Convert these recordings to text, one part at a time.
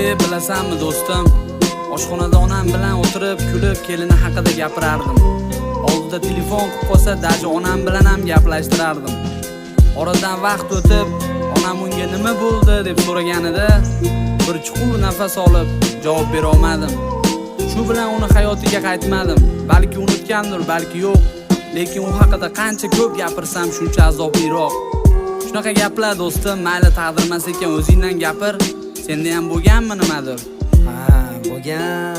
Bilasanmi do'stim, oshxonada onam bilan o'tirib kulib kelini haqida gapirardim. Oldida telefon qilib qolsa, daji onam bilan ham gaplashtirardim. Oradan vaqt o'tib, onam unga nima bo'ldi deb so'raganida bir chuqur nafas olib javob bera olmadim. Shu bilan uni hayotiga qaytmadim. Balki unutgandir, balki yo'q. Lekin u haqida qancha ko'p gapirsam shuncha azobliroq. Shunaqa gaplar do'stim, mayli taqdirmas ekan o'zingdan gapir. Senda ham bo'lganmi nimadir? Bo'lgan.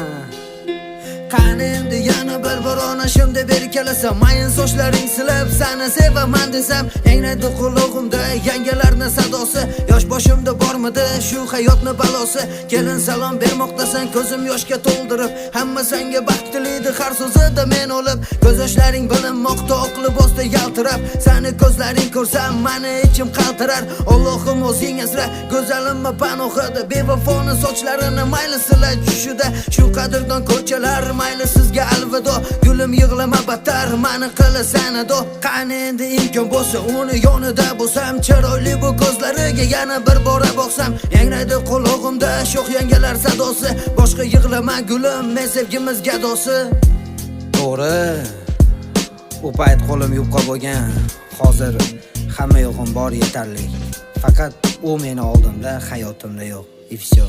Qani endi yana bir onashim deb erkalasam, mayin sochlaring silab seni sevaman desam, yangraydi qulog'imda yangalarning sadosi. Yosh boshimda bormidi shu hayotning balosi? Kelin salom bermoqdasan ko'zim yoshga to'ldirib, hamma senga baxtlidir har so'zida men olib. Ko'z yoshlaring bilinmoqda oq libosda yaltirab, seni ko'zlaring ko'rsam meni ichim qaltirar. Allohim o'zing asra, go'zalimni panohida, bevafoni sochlarini mayli sila tushida. Shu qadrdon ko'chalar mayli sizga alvido, gulim yig'lama battar meni qilasan ado. Qani endi imkon bo'lsa uni yonida bo'lsam, chiroyli bu ko'zlariga yana bir bora boqsam, yangraydi qulog'imda sho'x yangalar sadosi. Boshqa yig'lama gulim, men sevgimiz gadosi. To'g'ri, u payt qo'lim yupqa bo'lgan. Hozir hamma yo'g'im bor yetarli. Faqat u meni oldimda, hayotimda yo'q. И всё.